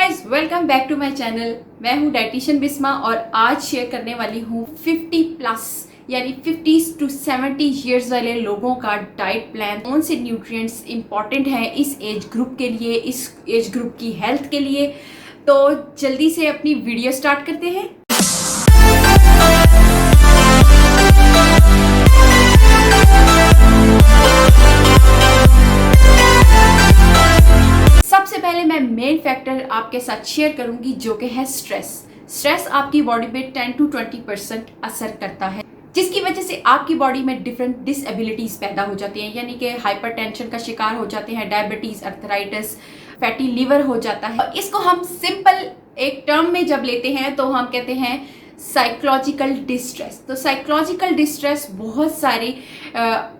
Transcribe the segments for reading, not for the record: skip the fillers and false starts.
Guys, welcome back to my channel. मैं हूं dietitian Bisma और आज शेयर करने वाली हूं 50 प्लस यानी 50 to 70 ईयर्स वाले लोगों का डाइट प्लान। कौन से न्यूट्रिएंट्स इंपॉर्टेंट हैं इस एज ग्रुप के लिए, इस एज ग्रुप की हेल्थ के लिए। तो जल्दी से अपनी वीडियो स्टार्ट करते हैं। सबसे पहले मैं मेन फैक्टर आपके साथ शेयर करूंगी जो कि है स्ट्रेस आपकी बॉडी पे 10 to 20% असर करता है, जिसकी वजह से आपकी बॉडी में डिफरेंट डिसएबिलिटीज पैदा हो जाती हैं, यानी कि हाइपरटेंशन का शिकार हो जाते हैं, डायबिटीज, अर्थराइटिस, फैटी लिवर हो जाता है। इसको हम सिंपल एक टर्म में जब लेते हैं तो हम कहते हैं साइकोलॉजिकल डिस्ट्रेस। तो साइकोलॉजिकल डिस्ट्रेस बहुत सारे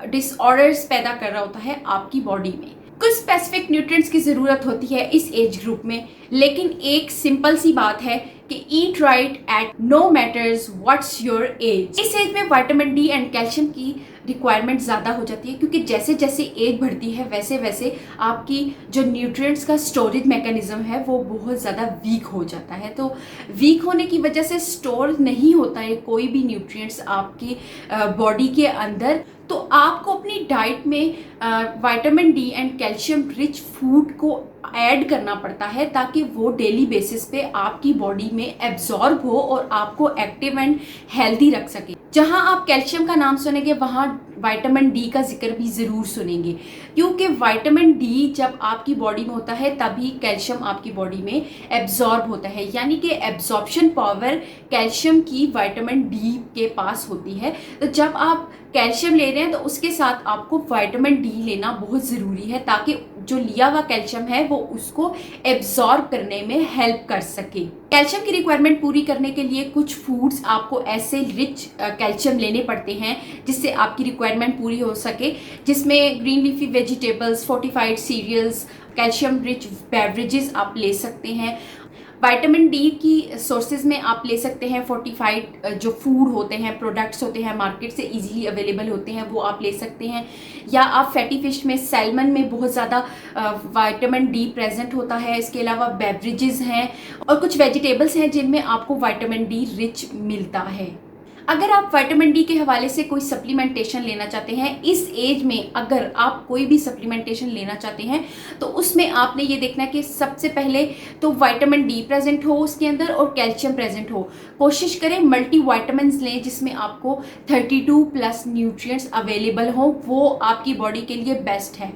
डिसऑर्डर्स पैदा कर रहा होता है आपकी बॉडी में। कुछ स्पेसिफिक न्यूट्रिएंट्स की ज़रूरत होती है इस एज ग्रुप में, लेकिन एक सिंपल सी बात है कि eat right at no matters what's your age. इस एज में विटामिन डी एंड कैल्शियम की रिक्वायरमेंट ज़्यादा हो जाती है, क्योंकि जैसे जैसे एज बढ़ती है वैसे वैसे आपकी जो न्यूट्रिएंट्स का स्टोरेज मैकेनिज्म है वो बहुत ज़्यादा वीक हो जाता है। तो वीक होने की वजह से स्टोर नहीं होता है कोई भी न्यूट्रिएंट्स आपकी बॉडी के अंदर। तो आपको अपनी डाइट में vitamin D and calcium rich food को ऐड करना पड़ता है, ताकि वो डेली बेसिस पे आपकी बॉडी में एब्जॉर्ब हो और आपको एक्टिव एंड हेल्दी रख सके। जहां आप कैल्शियम का नाम सुनेंगे वहां विटामिन डी का जिक्र भी ज़रूर सुनेंगे, क्योंकि विटामिन डी जब आपकी बॉडी में होता है तभी कैल्शियम आपकी बॉडी में एब्जॉर्ब होता है, यानी कि एब्जॉर्प्शन पावर कैल्शियम की विटामिन डी के पास होती है। तो जब आप कैल्शियम ले रहे हैं तो उसके साथ आपको विटामिन डी लेना बहुत ज़रूरी है, ताकि जो लिया हुआ कैल्शियम है वो उसको एब्जॉर्ब करने में हेल्प कर सके। कैल्शियम की रिक्वायरमेंट पूरी करने के लिए कुछ फूड्स आपको ऐसे रिच कैल्शियम लेने पड़ते हैं जिससे आपकी रिक्वायरमेंट पूरी हो सके, जिसमें green leafy vegetables, fortified cereals, calcium rich beverages आप ले सकते हैं। विटामिन डी की सोर्सेज में आप ले सकते हैं फोर्टिफाइड जो फूड होते हैं, प्रोडक्ट्स होते हैं, मार्केट से इजीली अवेलेबल होते हैं, वो आप ले सकते हैं। या आप फैटी फिश में, सैल्मन में बहुत ज़्यादा विटामिन डी प्रेजेंट होता है। इसके अलावा बेवरेजेस हैं और कुछ वेजिटेबल्स हैं जिनमें आपको विटामिन डी रिच मिलता है। अगर आप विटामिन डी के हवाले से कोई सप्लीमेंटेशन लेना चाहते हैं इस एज में, अगर आप कोई भी सप्लीमेंटेशन लेना चाहते हैं तो उसमें आपने ये देखना है कि सबसे पहले तो विटामिन डी प्रेजेंट हो उसके अंदर और कैल्शियम प्रेजेंट हो। कोशिश करें मल्टी विटामिन्स लें जिसमें आपको 32 प्लस न्यूट्रिएंट्स अवेलेबल हो, वो आपकी बॉडी के लिए बेस्ट है।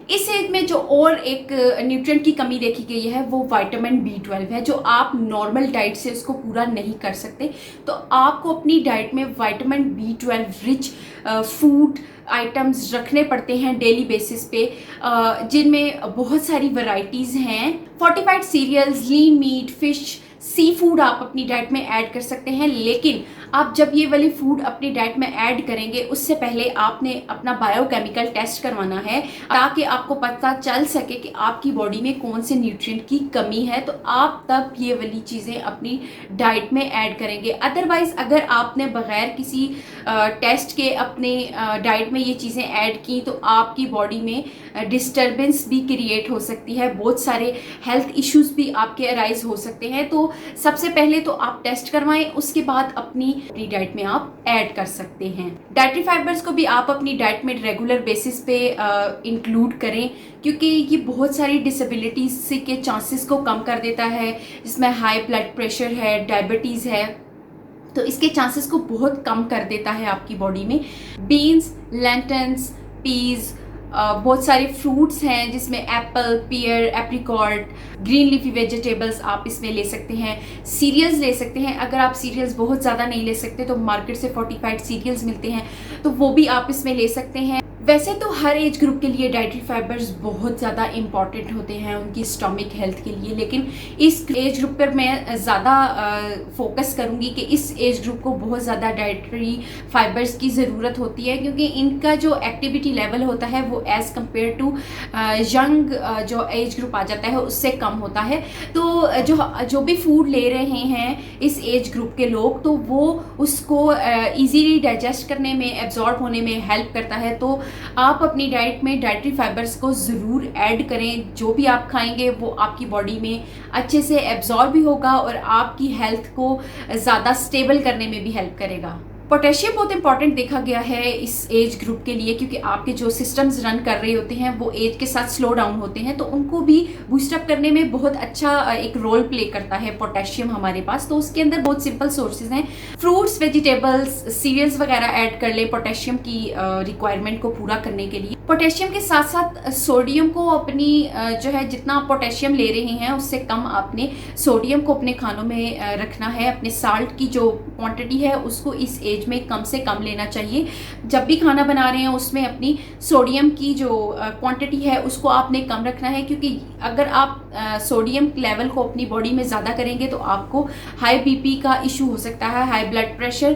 इस एज में जो और एक न्यूट्रिएंट की कमी देखी गई है वो विटामिन B12 है, जो आप नॉर्मल डाइट से उसको पूरा नहीं कर सकते। तो आपको अपनी डाइट में vitamin B12 rich food items रखने पड़ते हैं डेली बेसिस पे, जिनमें बहुत सारी वैरायटीज़ हैं। Fortified cereals, lean meat, fish, seafood आप अपनी डाइट में ऐड कर सकते हैं, लेकिन आप जब ये वाली फूड अपनी डाइट में ऐड करेंगे उससे पहले आपने अपना बायोकेमिकल टेस्ट करवाना है, ताकि आपको पता चल सके कि आपकी बॉडी में कौन से न्यूट्रिएंट की कमी है। तो आप तब ये वाली चीज़ें अपनी डाइट में ऐड करेंगे। अदरवाइज़ अगर आपने बगैर किसी टेस्ट के अपने डाइट में ये चीज़ें ऐड की तो आपकी बॉडी में डिस्टर्बेंस भी क्रिएट हो सकती है, बहुत सारे हेल्थ इश्यूज भी आपके अराइज हो सकते हैं। तो सबसे पहले तो आप टेस्ट करवाएं, उसके बाद अपनी डाइट में आप ऐड कर सकते हैं। डाइटरी फाइबर्स को भी आप अपनी डाइट में रेगुलर बेसिस पे इंक्लूड करें, क्योंकि ये बहुत सारी डिसेबिलिटीज के चांसेस को कम कर देता है, जिसमें हाई ब्लड प्रेशर है, डायबिटीज़ है, तो इसके चांसेस को बहुत कम कर देता है आपकी बॉडी में। बीन्स, लेंटन्स, पीज, बहुत सारे फ्रूट्स हैं जिसमें एप्पल, पियर, एप्रिकॉट, ग्रीन लीफी वेजिटेबल्स आप इसमें ले सकते हैं। सीरियल्स ले सकते हैं, अगर आप सीरियल्स बहुत ज़्यादा नहीं ले सकते तो मार्केट से फोर्टिफाइड सीरियल्स मिलते हैं, तो वो भी आप इसमें ले सकते हैं। वैसे तो हर एज ग्रुप के लिए डाइटरी फाइबर्स बहुत ज़्यादा इंपॉर्टेंट होते हैं उनकी स्टमक हेल्थ के लिए, लेकिन इस एज ग्रुप पर मैं ज़्यादा फोकस करूँगी कि इस एज ग्रुप को बहुत ज़्यादा डाइटरी फाइबर्स की ज़रूरत होती है, क्योंकि इनका जो एक्टिविटी लेवल होता है वो एज़ कम्पेयर टू यंग जो एज ग्रुप आ जाता है उससे कम होता है। तो जो भी फूड ले रहे हैं इस एज ग्रुप के लोग, तो वो उसको ईजीली डाइजेस्ट करने में, एब्जॉर्ब होने में हेल्प करता है। तो आप अपनी डाइट में डाइटरी फाइबर्स को ज़रूर ऐड करें। जो भी आप खाएंगे वो आपकी बॉडी में अच्छे से एब्जॉर्ब भी होगा और आपकी हेल्थ को ज़्यादा स्टेबल करने में भी हेल्प करेगा। पोटेशियम बहुत इंपॉर्टेंट देखा गया है इस एज ग्रुप के लिए, क्योंकि आपके जो सिस्टम्स रन कर रहे होते हैं वो एज के साथ स्लो डाउन होते हैं, तो उनको भी बूस्टअप करने में बहुत अच्छा एक रोल प्ले करता है पोटेशियम हमारे पास। तो उसके अंदर बहुत सिंपल सोर्सेज हैं, फ्रूट्स, वेजिटेबल्स, सीरियल्स वगैरह ऐड कर ले पोटेशियम की रिक्वायरमेंट को पूरा करने के लिए। पोटेशियम के साथ साथ सोडियम को अपनी जो है जितना आप पोटेशियम ले रहे हैं उससे कम आपने सोडियम को अपने खानों में रखना है। अपने साल्ट की जो क्वांटिटी है उसको इस एज में कम से कम लेना चाहिए। जब भी खाना बना रहे हैं उसमें अपनी सोडियम की जो क्वांटिटी है उसको आपने कम रखना है, क्योंकि अगर आप सोडियम लेवल को अपनी बॉडी में ज़्यादा करेंगे तो आपको हाई बीपी का इशू हो सकता है, हाई ब्लड प्रेशर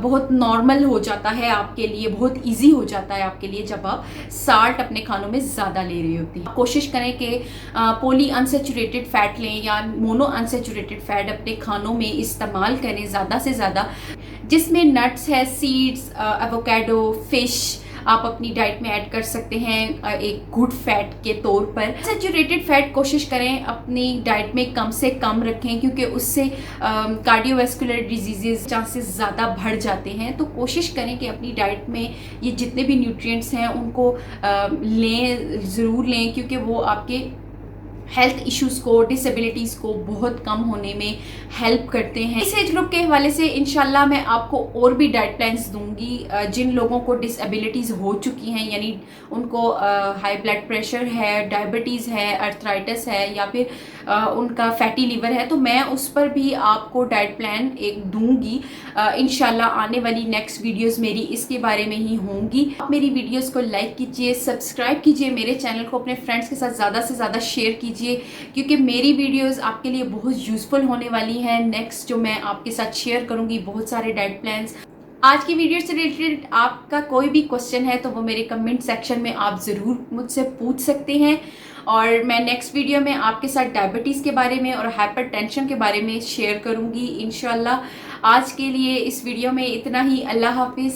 बहुत नॉर्मल हो जाता है आपके लिए, बहुत ईजी हो जाता है आपके लिए जब आप साल्ट अपने खानों में ज़्यादा ले रही होती है। कोशिश करें कि पॉली अनसेचुरेटेड फैट लें या मोनो अनसेचुरेटेड फैट अपने खानों में इस्तेमाल करें ज़्यादा से ज़्यादा, जिसमें नट्स है, सीड्स, एवोकाडो, फिश आप अपनी डाइट में ऐड कर सकते हैं एक गुड फैट के तौर पर। सैचुरेटेड फैट कोशिश करें अपनी डाइट में कम से कम रखें, क्योंकि उससे कार्डियोवैस्कुलर डिजीजेस चांसेस ज़्यादा बढ़ जाते हैं। तो कोशिश करें कि अपनी डाइट में ये जितने भी न्यूट्रिएंट्स हैं उनको ज़रूर लें, क्योंकि वो आपके हेल्थ इश्यूज़ को, डिसेबिलिटीज़ को बहुत कम होने में हेल्प करते हैं। इस एज ग्रुप के हवाले से इंशाल्लाह मैं आपको और भी डाइट प्लान्स दूंगी। जिन लोगों को डिसेबिलिटीज़ हो चुकी हैं, यानी उनको हाई ब्लड प्रेशर है, डायबिटीज़ है, अर्थराइटिस है या फिर उनका फैटी लीवर है, तो मैं उस पर भी आपको डाइट प्लान एक दूंगी। इंशाल्लाह आने वाली नेक्स्ट वीडियोज़ मेरी इसके बारे में ही होंगी। आप मेरी वीडियोज़ को लाइक कीजिए, सब्सक्राइब कीजिए, मेरे चैनल को अपने फ्रेंड्स के साथ ज़्यादा से ज़्यादा शेयर कीजिए, क्योंकि मेरी वीडियोस आपके लिए बहुत यूजफुल होने वाली हैं। नेक्स्ट जो मैं आपके साथ शेयर करूंगी बहुत सारे डाइट प्लान्स। आज की वीडियो से रिलेटेड आपका कोई भी क्वेश्चन है तो वो मेरे कमेंट सेक्शन में आप ज़रूर मुझसे पूछ सकते हैं, और मैं नेक्स्ट वीडियो में आपके साथ डायबिटीज़ के बारे में और हाइपरटेंशन के बारे में शेयर करूंगी इंशाल्लाह। आज के लिए इस वीडियो में इतना ही। अल्लाह हाफिज़।